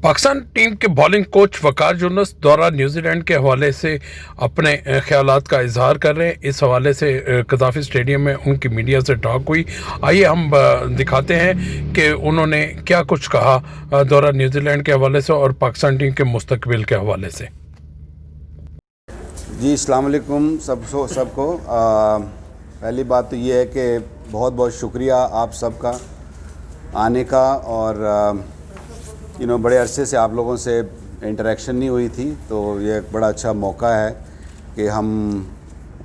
Pakistan team के bowling coach वकार यूनुस द्वारा New Zealand के हवाले से अपने ख्यालात का इजहार कर रहे हैं। इस हवाले से कदाफी स्टेडियम में उनकी मीडिया से टॉक हुई। आइए हम दिखाते हैं कि उन्होंने क्या कुछ कहा दौरा न्यूजीलैंड के हवाले से और पाकिस्तान टीम के मुस्तकबिल के हवाले से। जी अस्सलाम वालेकुम सबको। पहली बात तो ये है कि बहुत बहुत शुक्रिया आप सबका आने का, और बड़े अरसे से आप लोगों से इंटरेक्शन नहीं हुई थी, तो ये एक बड़ा अच्छा मौका है कि हम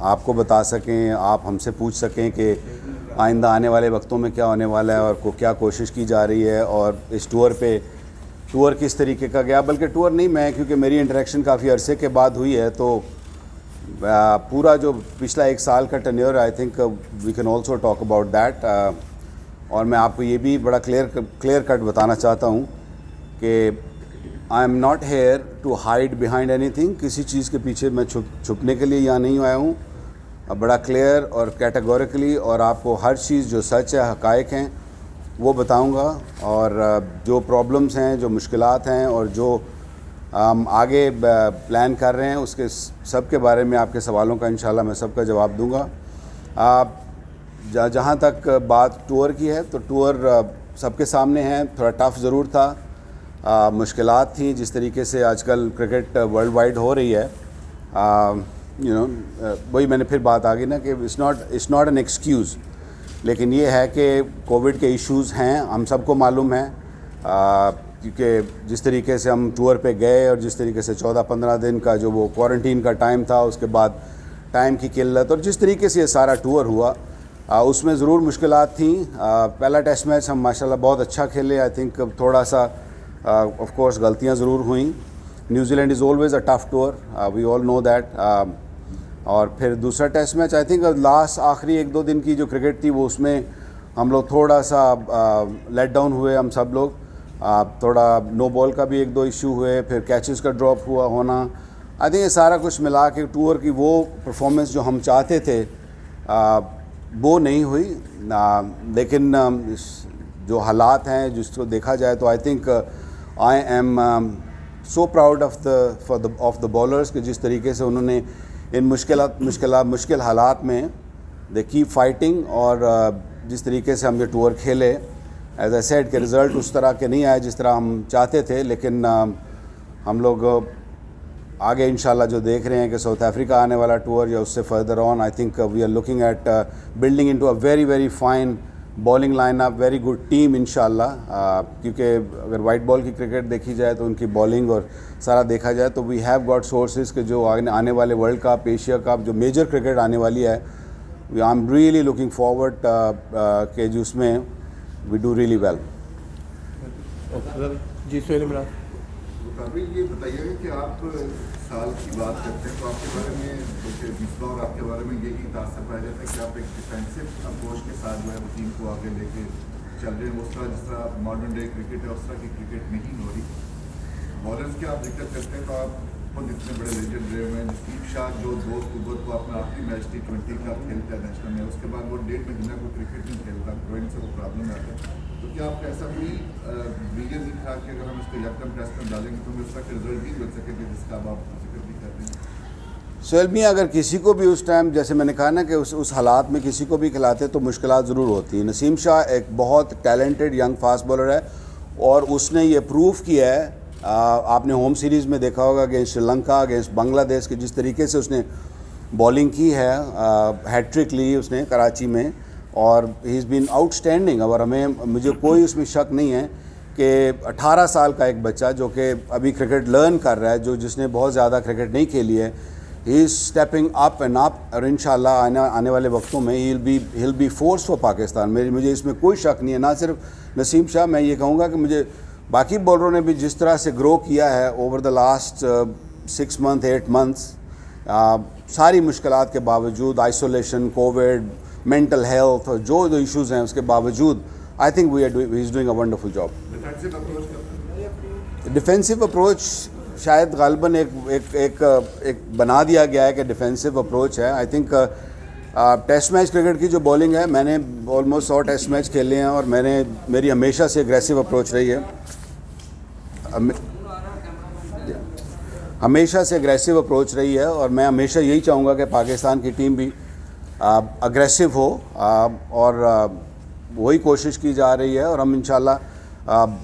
आपको बता सकें, आप हमसे पूछ सकें कि आइंदा आने वाले वक्तों में क्या होने वाला है और क्या कोशिश की जा रही है, और इस टूर किस तरीके का गया। बल्कि टूर नहीं, मैं क्योंकि मेरी इंटरेक्शन काफ़ी अरसे के बाद हुई है, तो पूरा जो पिछला एक साल का tenure, I think we can also talk about that. और मैं आपको ये भी बड़ा क्लियर कट बताना चाहता हूँ कि I am not here to hide behind anything. किसी चीज़ के पीछे मैं छुपने के लिए यहाँ नहीं आया हूँ। बड़ा क्लियर और कैटेगोरिकली, और आपको हर चीज़ जो सच है, हकायक हैं, वो बताऊँगा। और जो प्रॉब्लम्स हैं, जो मुश्किलात हैं, और जो हम आगे प्लान कर रहे हैं, उसके सब के बारे में आपके सवालों का इंशाल्लाह मैं सबका जवाब दूँगा। जहाँ तक बात टूर की है, तो टूर सबके सामने है। थोड़ा टफ़ ज़रूर था, मुश्किलात थी। जिस तरीके से आजकल क्रिकेट वर्ल्ड वाइड हो रही है, वही मैंने फिर बात आ गई ना कि इट्स नॉट एन एक्सक्यूज़, लेकिन ये है कि कोविड के इश्यूज़ हैं, हम सबको मालूम है। क्योंकि जिस तरीके से हम टूर पे गए और जिस तरीके से 14-15 दिन का जो वो क्वारंटीन का टाइम था, उसके बाद टाइम की किल्लत, और जिस तरीके से ये सारा टूर हुआ, उसमें ज़रूर मुश्किलात थी। पहला टेस्ट मैच हम माशाल्लाह बहुत अच्छा खेले। आई थिंक थोड़ा सा ऑफ कोर्स गलतियां ज़रूर हुई। New Zealand is always a tough tour, we all know that. और फिर दूसरा test match, I think last आखिरी 1-2 दिन की जो क्रिकेट थी, वो उसमें हम लोग थोड़ा सा लेट डाउन हुए, हम सब लोग। थोड़ा नो बॉल का भी 1-2 इशू हुए, फिर कैचेस का ड्रॉप होना। आई थिंक ये सारा कुछ मिला के टूर की वो परफॉर्मेंस जो हम चाहते थे वो नहीं हुई। लेकिन जो हालात हैं, जिसको देखा जाए, तो I think I am so proud of the bowlers कि जिस तरीके से उन्होंने इन मुश्किल हालात में दे कीप फाइटिंग, और जिस तरीके से हम ये टूर खेले, एज आई सेड के रिज़ल्ट उस तरह के नहीं आए जिस तरह हम चाहते थे। लेकिन हम लोग आगे इंशाल्लाह जो देख रहे हैं कि साउथ अफ्रीका आने वाला टूर या उससे further on, I think we are looking at building into a very very fine bowling lineup, very good team इंशाल्लाह। क्योंकि अगर वाइट बॉल की क्रिकेट देखी जाए, तो उनकी बॉलिंग और सारा देखा जाए, तो वी हैव गॉट सोर्सेज के जो आने वाले वर्ल्ड कप, एशिया कप, जो मेजर क्रिकेट आने वाली है, I am really looking forward के जो उसमें वी डू रियली वेल। जी सोहेल इमरान, ये बताइएगा कि आप साल की बात करते हैं, तो आपके बारे में मिसबा और आपके बारे में यही तासर पाया जाता है कि आप एक डिफेंसिव अप्रोच के साथ जो है वो टीम को आगे लेके चल रहे हैं। उस तरह जिस तरह मॉडर्न डे क्रिकेट है, उस तरह की क्रिकेट नहीं हो रही। बॉलर्स की आप जिक्र करते हैं, तो आप खुद इतने बड़े लेजेंड रहे हुए हैं। नसीम शाह जो 2 अक्टूबर को अपना आखिरी मैच T20 का खेलता है नेशनल में, उसके बाद वो 1.5 महीना को क्रिकेट नहीं खेलता, ग्रोइंग से वो प्रॉब्लम आता है। तो क्या आपका ऐसा कोई विजन नहीं था कि अगर हम इसको यकदम टेस्ट में डालेंगे तो हमें उसका रिजल्ट भी मिल सकेगा, जिसका आप जिक्र भी कर रहे हैं? सोहेल मियां, अगर किसी को भी उस टाइम, जैसे मैंने कहा ना कि उस हालात में किसी को भी खिलाते तो मुश्किलात ज़रूर होती है। नसीम शाह एक बहुत टैलेंटेड यंग फास्ट बॉलर है, और उसने ये प्रूव किया है। आपने होम सीरीज़ में देखा होगा अगेंस्ट श्रीलंका, अगेंस्ट बांग्लादेश के जिस तरीके से उसने बॉलिंग की है, हैट्रिक ली उसने कराची में, और ही इज़ बीन आउटस्टैंडिंग। और मुझे कोई उसमें शक नहीं है कि 18 साल का एक बच्चा जो कि अभी क्रिकेट लर्न कर रहा है, जिसने बहुत ज़्यादा क्रिकेट नहीं खेली है, he is stepping up and up, और इंशाल्लाह आने वाले वक्तों में he'll be force for Pakistan. मुझे इसमें कोई शक नहीं है। ना सिर्फ नसीम शाह, मैं ये कहूँगा कि मुझे बाकी बॉलरों ने भी जिस तरह से ग्रो किया है over the last 6 month 8 months, सारी मुश्किलात के बावजूद, आइसोलेशन, कोविड, मेंटल हेल्थ, और जो इश्यूज़ हैं उसके बावजूद, आई think he is doing a wonderful job. Defensive approach शायद गालिबन एक बना दिया गया है कि डिफेंसिव अप्रोच है। I think test match cricket की जो बॉलिंग है, मैंने ऑलमोस्ट 100 टेस्ट मैच खेले हैं, और मेरी हमेशा से एग्रेसिव अप्रोच रही है। हमेशा से एग्रेसिव अप्रोच रही है और मैं हमेशा यही चाहूँगा कि पाकिस्तान की टीम भी अग्रेसिव हो और वही कोशिश की जा रही है और हम इंशाल्लाह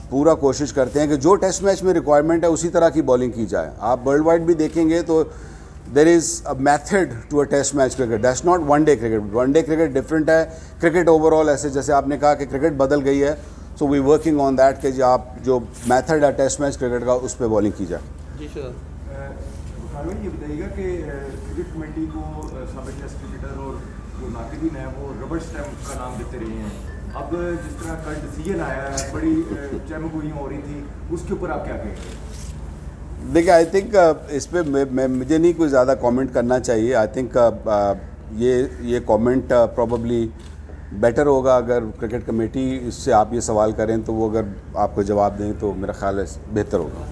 पूरा कोशिश करते हैं कि जो टेस्ट मैच में रिक्वायरमेंट है उसी तरह की बॉलिंग की जाए। आप वर्ल्ड वाइड भी देखेंगे तो there is a method to a test match cricket, that's not one day cricket. One day cricket different है, क्रिकेट ओवरऑल ऐसे जैसे आपने कहा कि क्रिकेट बदल गई है, so we working on that कि जो आप जो मेथड है टेस्ट मैच क्रिकेट का उस पर बॉलिंग की जाए। जी सर। ये बताइएगा कि क्रिकेट कमेटी को साबिक टेस्ट क्रिकेटर और जो नाकिदीन है वो रबर स्टैम्प का नाम देते रहे हैं। अब जिस तरह कल डिसीजन आया है, बड़ी चहमगोइयाँ हो रही थी, उसके ऊपर आप क्या कहेंगे? देखिए आई थिंक इस पर मुझे नहीं कोई ज़्यादा कमेंट करना चाहिए। आई थिंक ये कमेंट प्रोबेबली बेटर होगा अगर क्रिकेट कमेटी इससे आप ये सवाल करें तो वो अगर आपको जवाब दें तो मेरा ख्याल है बेहतर होगा।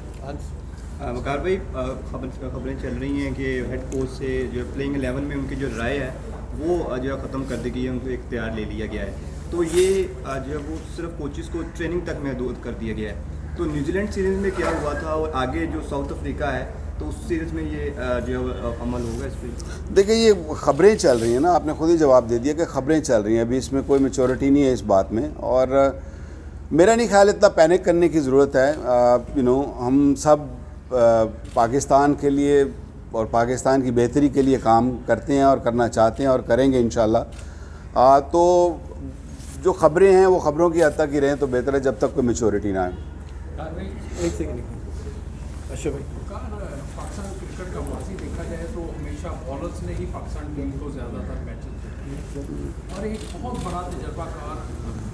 वकार भाई, खबरें चल रही हैं कि हेड कोच से जो प्लेइंग 11 में उनकी जो राय है वो जो है ख़त्म कर दी गई है, उनको इख्तियार ले लिया गया है। तो ये जो है वो सिर्फ कोचेस को ट्रेनिंग तक महदूद कर दिया गया है। तो न्यूजीलैंड सीरीज़ में क्या हुआ था और आगे जो साउथ अफ्रीका है तो उस सीरीज़ में ये जो है अमल होगा इस पर? देखिए ये खबरें चल रही हैं ना, आपने खुद ही जवाब दे दिया कि खबरें चल रही हैं, अभी इसमें कोई मैच्योरिटी नहीं है इस बात में और मेरा नहीं ख्याल इतना पैनिक करने की ज़रूरत है। हम सब पाकिस्तान के लिए और पाकिस्तान की बेहतरी के लिए काम करते हैं और करना चाहते हैं और करेंगे इंशाल्लाह। तो जो खबरें हैं वो खबरों की हद तक ही रहें तो बेहतर है जब तक कोई मैच्योरिटी ना आए। एक सेकंड अच्छा भाई, पाकिस्तान क्रिकेट का वासी देखा जाए तो हमेशा बॉलर्स ने ही पाकिस्तान टीम को ज़्यादातर मैचेस जीते और एक बहुत बड़ा तजर्बाकार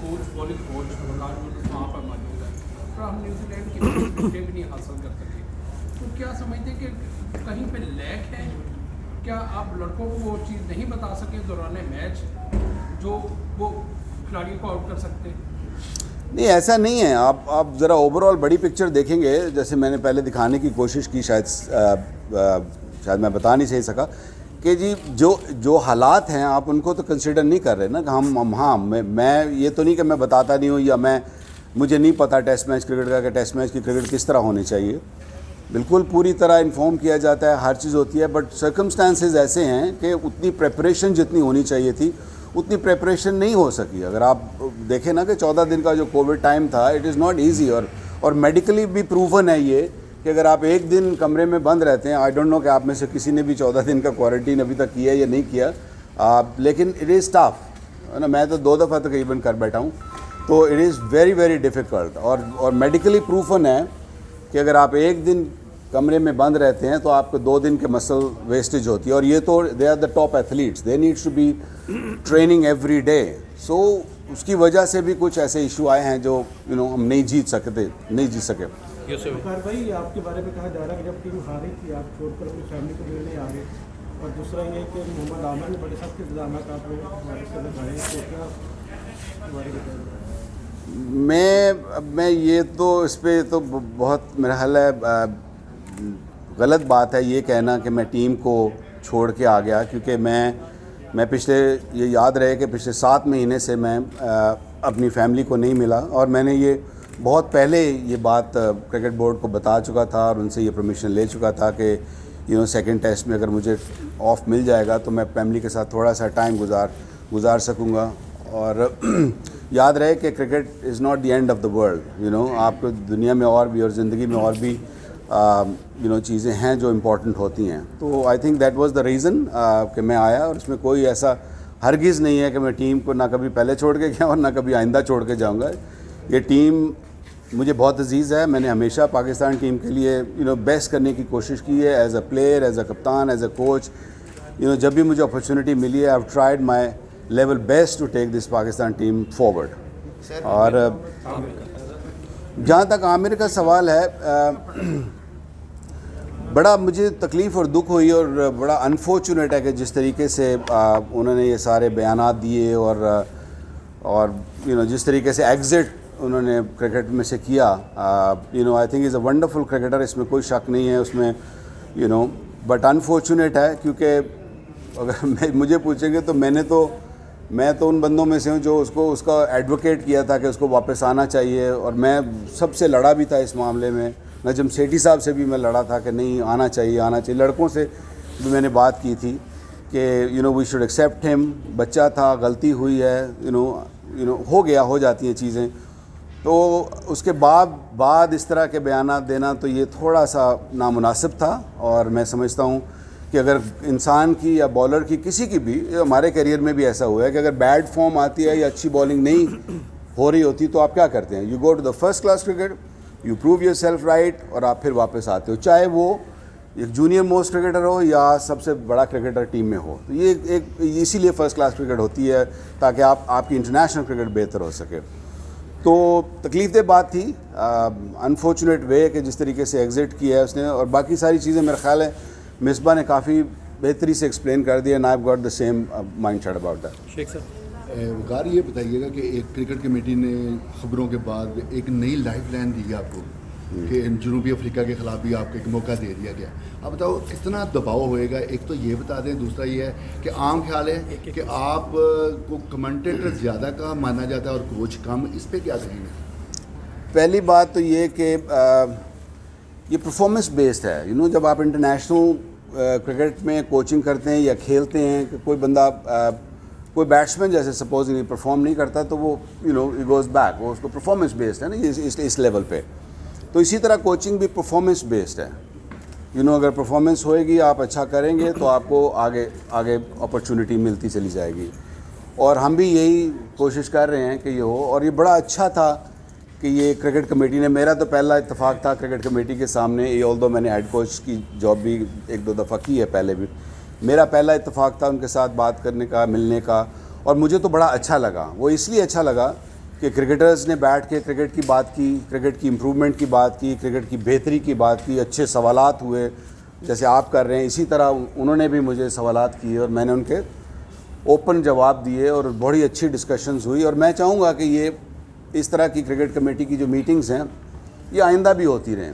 कोच, बॉलिंग कोच वकार वहाँ पर मौजूद है पर हम न्यूजीलैंड की विकेट भी नहीं हासिल कर सके। तो क्या समझते हैं कि कहीं पे लैक है? क्या आप लड़कों को वो चीज़ नहीं बता सके दौरान मैच जो वो खिलाड़ियों को आउट कर सकते हैं? नहीं ऐसा नहीं है। आप ज़रा ओवरऑल बड़ी पिक्चर देखेंगे, जैसे मैंने पहले दिखाने की कोशिश की, शायद मैं बता नहीं सही सका कि जी जो हालात हैं आप उनको तो कंसिडर नहीं कर रहे ना कि मैं ये तो नहीं कि मैं बताता नहीं हूँ या मुझे नहीं पता टेस्ट मैच क्रिकेट का कि टेस्ट मैच की क्रिकेट किस तरह होनी चाहिए। बिल्कुल पूरी तरह इन्फॉर्म किया जाता है, हर चीज़ होती है, बट सर्कमस्टांसेस ऐसे हैं कि उतनी प्रेपरेशन जितनी होनी चाहिए थी उतनी प्रेपरेशन नहीं हो सकी। अगर आप देखें ना कि 14 दिन का जो कोविड टाइम था, इट इज़ नॉट ईजी और मेडिकली भी प्रूवन है ये कि अगर आप एक दिन कमरे में बंद रहते हैं, आई डोंट नो कि आप में से किसी ने भी 14 दिन का क्वारंटीन अभी तक किया या नहीं किया, लेकिन इट इज़ टफ है ना। मैं तो 2 दफ़ा तकरीबन कर बैठा हूँ, तो it is very very difficult और मेडिकली प्रूवन है कि अगर आप एक दिन कमरे में बंद रहते हैं तो आपको 2 दिन के मसल वेस्टेज होती है। और ये तो they are the top athletes, they needs to be training every day. So उसकी वजह से भी कुछ ऐसे इशू आए हैं जो हम नहीं जीत सके। वकार भाई, आपके बारे में कहा जा रहा है कि जब टीम हारी थी आप छोड़कर अपनी फैमिली को मिलने आ गए, और दूसरा ये कि मोहम्मद आमिर ने बड़े सख्त इंतजाम आप लोग हमारे से लगाए, तो क्या हमारे मैं ये तो इस पर तो बहुत मेरा ख्याल है गलत बात है ये कहना कि मैं टीम को छोड़ के आ गया, क्योंकि मैं पिछले ये याद रहे कि पिछले 7 महीने से मैं अपनी फैमिली को नहीं मिला और मैंने ये बहुत पहले ये बात क्रिकेट बोर्ड को बता चुका था और उनसे ये परमिशन ले चुका था कि सेकंड टेस्ट में अगर मुझे ऑफ मिल जाएगा तो मैं फैमिली के साथ थोड़ा सा टाइम गुजार सकूँगा। और याद रहे कि cricket is not the end of the world. आपको दुनिया में और भी और ज़िंदगी में और भी चीज़ें हैं जो इम्पोर्टेंट होती हैं। तो I think that was the reason कि मैं आया, और इसमें कोई ऐसा हरगिज़ नहीं है कि मैं टीम को ना कभी पहले छोड़ के गया और ना कभी आइंदा छोड़ के जाऊंगा। ये टीम मुझे बहुत अजीज़ है, मैंने हमेशा पाकिस्तान टीम के लिए बेस्ट करने की कोशिश की है, as a player, as a कप्तान, एज अ कोच। जब भी मुझे अपॉर्चुनिटी मिली है, I have tried my level best to take this Pakistan team forward. और जहाँ तक आमिर का सवाल है, बड़ा मुझे तकलीफ़ और दुख हुई और बड़ा अनफॉर्चुनेट है कि जिस तरीके से उन्होंने ये सारे बयानात दिए और जिस तरीके से एग्ज़िट उन्होंने क्रिकेट में से किया। I think is a wonderful cricketer, इसमें कोई शक नहीं है उसमें, बट अनफॉर्चुनेट है क्योंकि अगर मुझे पूछेंगे तो मैं तो उन बंदों में से हूँ जो उसका एडवोकेट किया था कि उसको वापस आना चाहिए, और मैं सबसे लड़ा भी था इस मामले में। नजम सेठी साहब से भी मैं लड़ा था कि नहीं आना चाहिए। लड़कों से भी मैंने बात की थी कि वी शुड एक्सेप्ट हिम, बच्चा था, गलती हुई है, हो जाती हैं चीज़ें। तो उसके बाद इस तरह के बयानात देना तो ये थोड़ा सा नामुनासिब था। और मैं समझता हूँ कि अगर इंसान की या बॉलर की किसी की भी, हमारे करियर में भी ऐसा हुआ है कि अगर बैड फॉर्म आती है या अच्छी बॉलिंग नहीं हो रही होती तो आप क्या करते हैं, you go to the first class cricket, you prove yourself right, और आप फिर वापस आते हो, चाहे वो एक जूनियर मोस्ट क्रिकेटर हो या सबसे बड़ा क्रिकेटर टीम में हो। तो ये एक इसीलिए फ़र्स्ट क्लास क्रिकेट होती है ताकि आपकी इंटरनेशनल क्रिकेट बेहतर हो सके। तो तकलीफ़देह बात थी, अनफॉर्चुनेट वे कि जिस तरीके से एग्ज़िट किया है उसने, और बाकी सारी चीज़ें मेरा ख्याल है मिसबा ने काफ़ी बेहतरी से एक्सप्लेन कर दिया, and I have got the same mindset about that. Sheikh sir, Waqar ये बताइएगा कि एक क्रिकेट कमेटी ने खबरों के बाद एक नई लाइफ लाइन दी आपको कि जनूबी अफ्रीका के ख़िलाफ़ भी आपको एक मौका दे दिया गया। अब बताओ कितना दबाव होएगा, एक तो ये बता दें, दूसरा ये है कि आम ख्याल है कि आप को कमेंटेटर ज़्यादा का माना जाता है और कोच कम, इस पर क्या कहेंगे? पहली बात तो ये कि ये परफॉर्मेंस बेस्ड है। जब आप इंटरनेशनल क्रिकेट में कोचिंग करते हैं या खेलते हैं कि कोई बंदा कोई बैट्समैन जैसे सपोज नहीं परफॉर्म नहीं करता तो वो इट गोज़ बैक, वो उसको परफॉर्मेंस बेस्ड है ना इस लेवल पे। तो इसी तरह कोचिंग भी परफॉर्मेंस बेस्ड है। अगर परफॉर्मेंस होएगी, आप अच्छा करेंगे तो आपको आगे अपॉर्चुनिटी मिलती चली जाएगी। और हम भी यही कोशिश कर रहे हैं कि ये हो। और ये बड़ा अच्छा था कि ये क्रिकेट कमेटी ने, मेरा तो पहला इत्तेफाक था क्रिकेट कमेटी के सामने, ये ऑल्दो मैंने हेड कोच की जॉब भी 1-2 दफ़ा की है पहले भी, मेरा पहला इत्तेफाक था उनके साथ बात करने का, मिलने का। और मुझे तो बड़ा अच्छा लगा। वो इसलिए अच्छा लगा कि क्रिकेटर्स ने बैठ के क्रिकेट की बात की, क्रिकेट की इम्प्रूवमेंट की बात की, क्रिकेट की बेहतरी की बात की, अच्छे सवालात हुए जैसे आप कर रहे हैं, इसी तरह उन्होंने भी मुझे सवालात किए और मैंने उनके ओपन जवाब दिए और बड़ी अच्छी डिस्कशंस हुई। और मैं चाहूँगा कि ये इस तरह की क्रिकेट कमेटी की जो मीटिंग्स हैं ये आइंदा भी होती रहें।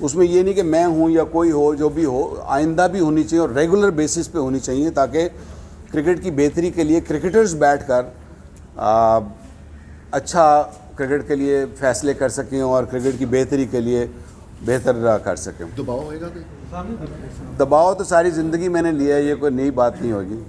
उसमें ये नहीं कि मैं हूँ या कोई हो, जो भी हो, आइंदा भी होनी चाहिए और रेगुलर बेसिस पे होनी चाहिए ताकि क्रिकेट की बेहतरी के लिए क्रिकेटर्स बैठकर अच्छा क्रिकेट के लिए फ़ैसले कर सकें और क्रिकेट की बेहतरी के लिए बेहतर कर सकें। दबाव होएगा कोई? दबाव तो सारी ज़िंदगी मैंने लिया है, ये कोई नई बात नहीं होगी।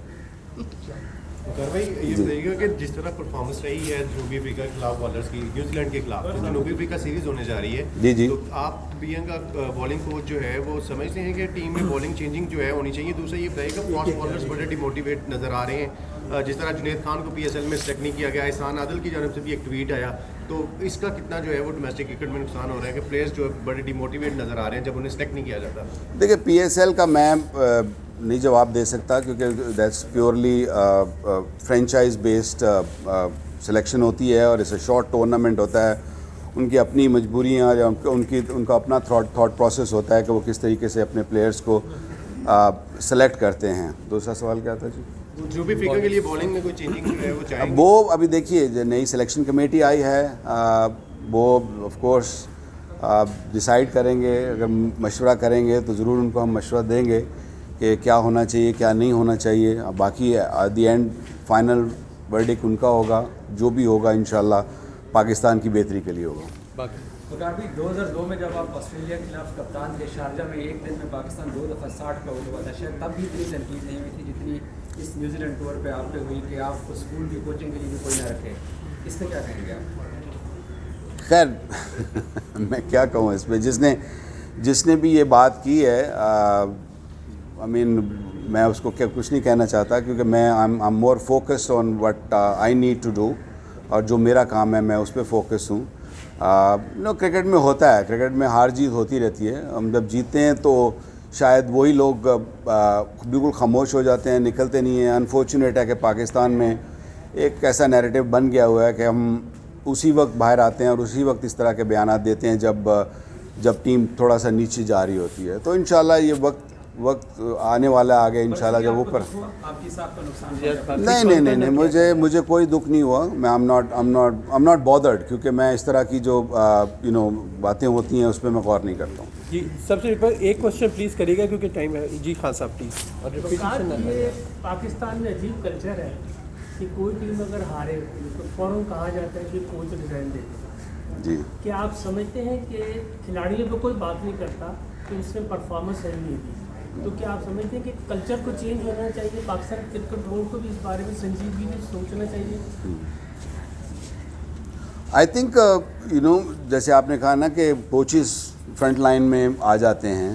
भाई ये बताइएगा कि जिस तरह परफॉर्मेंस रही है जनूबी अफ्रीका के खिलाफ बॉलर्स की, न्यूजीलैंड के खिलाफ जनूबी अफ्रीका सीरीज होने जा रही है, जी। तो आप का बॉलिंग कोच जो है वो समझते हैं कि टीम में बॉलिंग चेंजिंग जो है होनी चाहिए? दूसरा ये बताइएगा फास्ट बॉलर्स बड़े डिमोटिवेट नज़र आ रहे हैं, जिस तरह जुनैद खान को PSL में सेलेक्ट नहीं किया गया, एहसान आदिल की जानब से भी एक ट्वीट आया, तो इसका कितना जो है वो डोमेस्टिक क्रिकेट में नुकसान हो रहा है कि प्लेयर्स जो है बड़े डिमोटिवेट नज़र आ रहे हैं जब उन्हें सेलेक्ट नहीं किया जाता? देखिए, PSL का मैं नहीं जवाब दे सकता क्योंकि that's purely franchise based selection होती है और इसे शॉर्ट टूर्नामेंट होता है। उनकी अपनी मजबूरियाँ या उनका अपना थॉट प्रोसेस होता है कि वो किस तरीके से अपने प्लेयर्स को सेलेक्ट करते हैं। दूसरा सवाल क्या था जी? जो भी अफ्रीका के लिए बॉलिंग में कोई चेंजिंग जो है वो चाहेंगे? वो अभी देखिए जो नई सिलेक्शन कमेटी आई है वो ऑफ कोर्स डिसाइड करेंगे, अगर मशवरा करेंगे तो ज़रूर उनको हम मशवरा देंगे कि क्या होना चाहिए क्या नहीं होना चाहिए। बाकी at the end final verdict उनका होगा, जो भी होगा इंशाल्लाह पाकिस्तान की बेहतरी के लिए होगा। वकार भाई 2002 में जब आप ऑस्ट्रेलिया के खिलाफ कप्तान थे, शारजा में एक दिन में पाकिस्तान 2 दफ़ा 60 का आउट हुआ था, शायद तब भी इतनी तनकीद नहीं हुई थी जितनी इस न्यूजीलैंड टूर पे आप पे हुई कि आपको स्कूल की कोचिंग के लिए भी कोई ना रखे। इस पर क्या कहेंगे आप? खैर मैं क्या कहूँ इस पर, जिसने भी ये बात की है आई मीन मैं उसको क्या कुछ नहीं कहना चाहता क्योंकि मैं I am more focused on what I need to do, और जो मेरा काम है मैं उस पर फोकस हूँ। क्रिकेट में होता है, क्रिकेट में हार जीत होती रहती है। हम जब जीतते हैं तो शायद वही लोग बिल्कुल खामोश हो जाते हैं, निकलते नहीं हैं। अनफॉर्चुनेट है कि पाकिस्तान में एक ऐसा नैरेटिव बन गया हुआ है कि हम उसी वक्त बाहर आते हैं और उसी वक्त इस तरह के बयानात देते हैं जब टीम थोड़ा सा नीचे जा रही होती है। तो इंशाल्लाह ये वक्त आने वाला है आगे इंशाल्लाह जब ऊपर। आपकी साहब का नुकसान नहीं, मुझे कोई दुख नहीं हुआ। मैं आई एम नॉट बॉदर्ड क्योंकि मैं इस तरह की जो बातें होती हैं उस पर मैं गौर नहीं करता हूँ। जी सबसे ऊपर एक क्वेश्चन प्लीज़ करिएगा क्योंकि टाइम है। जी खान साहब प्लीज़। और रिपीटेशन ये पाकिस्तान में अजीब कल्चर है कि कोई टीम अगर हारे तो फ़ौरन कहा जाता है कि कोच रिजाइन दे। जी। कि आप समझते हैं कि खिलाड़ियों पे कोई बात नहीं करता कि उसने परफॉर्मेंस सही नहीं दी, तो क्या आप समझते हैं कि कल्चर को चेंज होना चाहिए, पाकिस्तान क्रिकेट बोर्ड को भी इस बारे में संजीदगी से सोचना चाहिए? आई थिंक यू नो, जैसे आपने कहा ना कि कोचेस फ्रंट लाइन में आ जाते हैं,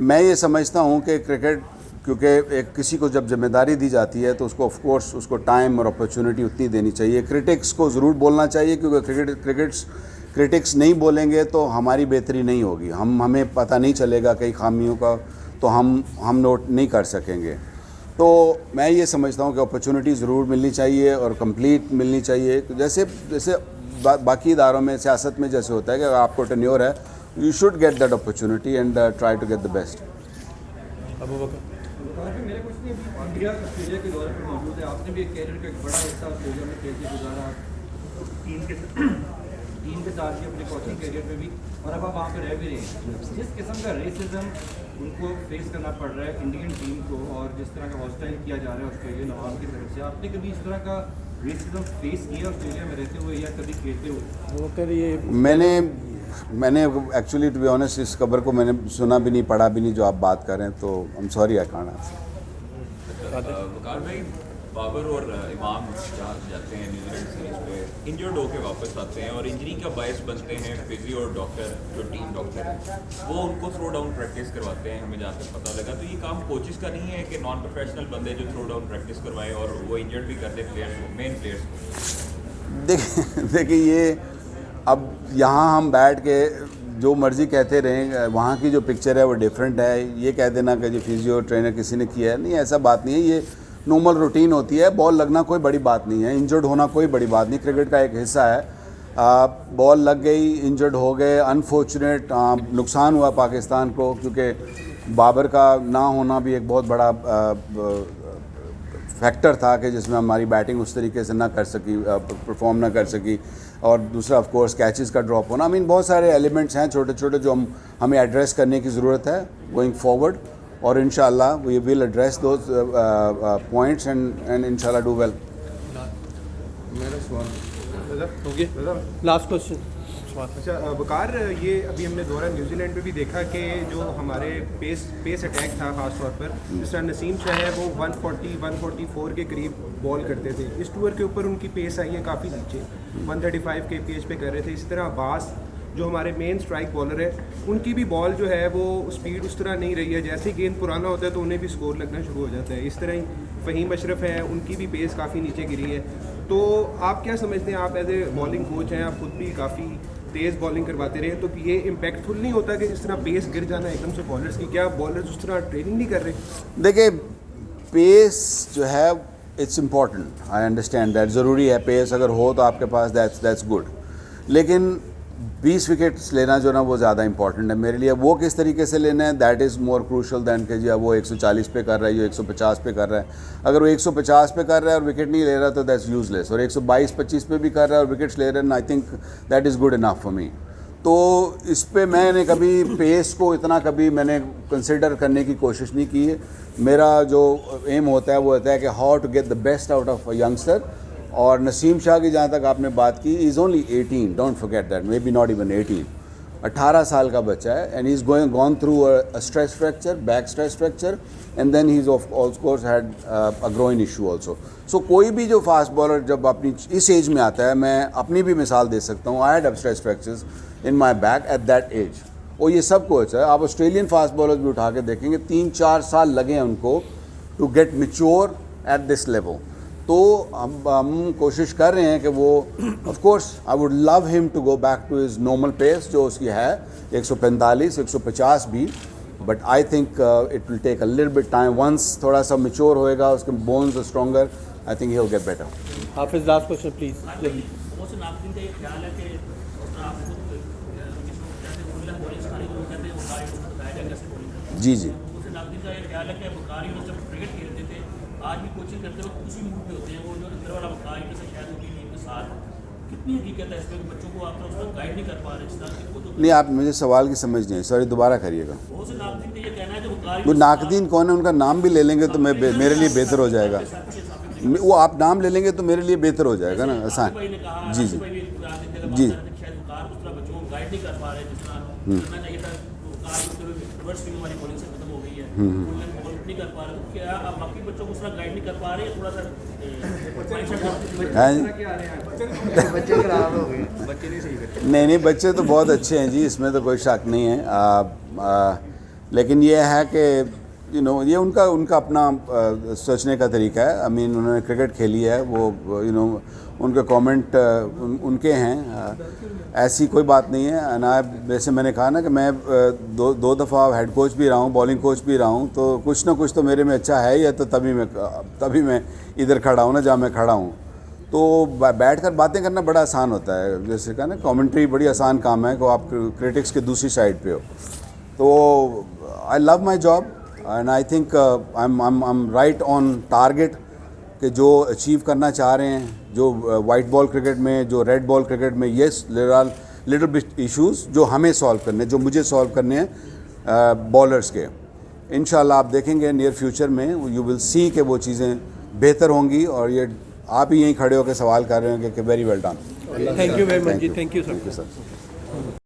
मैं ये समझता हूँ कि क्रिकेट, क्योंकि एक किसी को जब जिम्मेदारी दी जाती है तो उसको ऑफ कोर्स उसको टाइम और अपॉर्चुनिटी उतनी देनी चाहिए। क्रिटिक्स को ज़रूर बोलना चाहिए, क्योंकि क्रिटिक्स नहीं बोलेंगे तो हमारी बेहतरी नहीं होगी, हमें पता नहीं चलेगा कई खामियों का, तो हम नोट नहीं कर सकेंगे। तो मैं ये समझता हूँ कि अपॉर्चुनिटी ज़रूर मिलनी चाहिए और कंप्लीट मिलनी चाहिए। जैसे बाकी इदारों में, सियासत में जैसे होता है कि अगर आपको टेन्योर है, you should get that opportunity and try to get the best. Abu Bakar. मेरे कुछ नहीं, अभी इंडिया ऑस्ट्रेलिया के दौरे पर मौजूद है, आपने भी एक कैरियर का एक बड़ा हिस्सा ऑस्ट्रेलिया में खेल के गुजारा, टीम के साथ भी, अपने कोचिंग कैरियर में भी, और अब आप वहाँ पर रह भी रहे हैं। जिस किस्म का रेसिज्म उनको फेस करना पड़ रहा है इंडियन टीम को, और जिस तरह का हॉस्टाइल किया जा रहा है ऑस्ट्रेलियन अवाम की तरफ से, आपने कभी इस तरह का रेसिज्म फेस किया ऑस्ट्रेलिया में रहते हुए या कभी खेलते हुए? वो कर ये मैंने एक्चुअली टू बी ऑनेस्ट इस खबर को मैंने सुना भी नहीं, पढ़ा भी नहीं जो आप बात कर रहे हैं, तो I am sorry I can't answer. Waqar भाई, बाबर और इमाम जहाँ जाते हैं न्यूजीलैंड सीरीज पे, इंजर्ड होकर वापस आते हैं और इंजरी का बायस बनते हैं फिजियो और डॉक्टर, जो टीम डॉक्टर है वो उनको थ्रो डाउन प्रैक्टिस करवाते हैं, हमें जहाँ तक पता लगा। तो ये काम कोचेस का नहीं है कि नॉन प्रोफेशनल बंदे जो थ्रो डाउन प्रैक्टिस करवाएं और वो इंजर्ड भी कर दें प्लेयर्स को, मेन प्लेयर्स को? देखिए ये अब यहाँ हम बैठ के जो मर्ज़ी कहते रहें, वहाँ की जो पिक्चर है वो डिफरेंट है। ये कह देना कि जो फिजियो ट्रेनर किसी ने किया है, नहीं, ऐसा बात नहीं है। ये नॉर्मल रूटीन होती है। बॉल लगना कोई बड़ी बात नहीं है, इंजर्ड होना कोई बड़ी बात नहीं, क्रिकेट का एक हिस्सा है। बॉल लग गई, इंजर्ड हो गए, अनफॉर्चुनेट, नुकसान हुआ पाकिस्तान को, क्योंकि बाबर का ना होना भी एक बहुत बड़ा फैक्टर था कि जिसमें हमारी बैटिंग उस तरीके से ना कर सकी, परफॉर्म ना कर सकी। और दूसरा ऑफ कोर्स कैचेस का ड्रॉप होना। आई मीन बहुत सारे एलिमेंट्स हैं छोटे छोटे जो हमें एड्रेस करने की ज़रूरत है गोइंग फॉरवर्ड, और इंशाल्लाह we will address those points and इंशाल्लाह डू वेल। मेरा सवाल हो गया, लास्ट क्वेश्चन। अच्छा वकार, ये अभी हमने दौरा न्यूजीलैंड पे भी देखा कि जो हमारे पेस अटैक था ख़ास तौर पर, जिस तरह नसीम शाह है वो 140-144 के करीब बॉल करते थे। इस टूर के ऊपर उनकी पेस आई है काफ़ी नीचे, 135 के पेस पे कर रहे थे। इसी तरह अब्बास जो हमारे मेन स्ट्राइक बॉलर है, उनकी भी बॉल जो है वो स्पीड उस तरह नहीं रही है। जैसे ही गेंद पुराना होता है तो उन्हें भी स्कोर लगना शुरू हो जाता है। इस तरह ही फ़हीम अशरफ है, उनकी भी पेस काफ़ी नीचे गिरी है। तो आप क्या समझते हैं, आप एज ए बॉलिंग कोच हैं, आप खुद भी काफ़ी तेज़ बॉलिंग करवाते रहे, तो ये इम्पैक्टफुल नहीं होता कि जिस तरह पेस गिर जाना एकदम से बॉलर्स की? क्या बॉलर्स उस तरह ट्रेनिंग नहीं कर रहे? देखिए पेस जो है it's important, I understand that, ज़रूरी है पेस अगर हो तो आपके पास, दैट्स गुड। लेकिन 20 विकेट्स लेना जो ना वो ज़्यादा इंपॉर्टेंट है मेरे लिए। वो किस तरीके से लेना है, that is more crucial than कि जी वो 140 पे कर रहा है, ये 150 पे कर रहा है। अगर वो 150 पे कर रहा है और विकेट नहीं ले रहा तो दैट्स यूजलेस, और 122-25 पे भी कर रहा है और विकेट्स ले रहे हैं, I think that is good enough for me. तो इस पे मैंने कभी पेस को इतना कभी मैंने कंसिडर करने की कोशिश नहीं की है। मेरा जो एम होता है वो होता है कि how to get the best out of a youngster. और नसीम शाह की जहाँ तक आपने बात की, is only 18, don't forget that, maybe not even 18, 18 साल का बच्चा है, and he is gone through a stress fracture, back stress fracture, and then he is of course had a groin issue also. So कोई भी जो fast bowler जब अपनी इस एज में आता है, मैं अपनी भी मिसाल दे सकता हूँ, I had stress fractures in my back at that age. और ये सब कुछ है, आप ऑस्ट्रेलियन फास्ट बॉलर्स भी उठा के देखेंगे, 3-4 साल लगे हैं उनको to get mature at this level. तो हम कोशिश कर रहे हैं कि वो, of course I would love him to go back to his normal pace जो उसकी है 145-150 भी, but I think it will take a little bit time. Once थोड़ा सा मैच्योर होएगा, उसके bones are stronger, I think he will get better. Hafeez, last question please. जी जी, आज भी कोचिंग करते वक्त उसी मूड पे होते हैं, वो जो अंदर वाला वकार के साथ शायद होती है के साथ, कितनी हकीकत है इसमें बच्चों को आप उस वक्त गाइड नहीं कर पा रहे जिस तरह से? नहीं, आप मुझे सवाल की समझ नहीं, सॉरी दोबारा करिएगा। बहुत से नाकदीन का ये कहना है जो वकार वो नाकदीन कौन है, उनका नाम भी ले लेंगे तो मैं मेरे लिए बेहतर हो जाएगा। वो आप नाम ले लेंगे तो मेरे लिए बेहतर हो जाएगा ना, आसान। जी जी जी नहीं, बच्चे तो बहुत अच्छे हैं जी, इसमें तो कोई शक नहीं है। लेकिन ये है कि ये उनका अपना सोचने का तरीका है। आई मीन उन्होंने क्रिकेट खेली है, वो उनके कमेंट उनके हैं, ऐसी कोई बात नहीं है ना। वैसे मैंने कहा ना कि मैं दो दफ़ा हेड कोच भी रहा हूँ, बॉलिंग कोच भी रहा हूँ, तो कुछ ना कुछ तो मेरे में अच्छा है ही है, तो तभी मैं इधर खड़ा हूँ ना जहाँ मैं खड़ा हूँ। तो बैठकर बातें करना बड़ा आसान होता है, जैसे कहा ना कमेंट्री बड़ी आसान काम है, को आप क्रिटिक्स के दूसरी साइड पे हो। तो I love my job and I think I am right on target कि जो अचीव करना चाह रहे हैं, जो वाइट बॉल क्रिकेट में, जो रेड बॉल क्रिकेट में, yes there are little bit issues जो हमें सॉल्व करने, जो मुझे सॉल्व करने हैं बॉलर्स के। इंशाल्लाह आप देखेंगे नियर फ्यूचर में यू विल सी कि वो चीज़ें बेहतर होंगी। और ये आप ही यहीं खड़े होकर सवाल कर रहे होंगे कि very well done. Thank you very much जी, थैंक यू सर।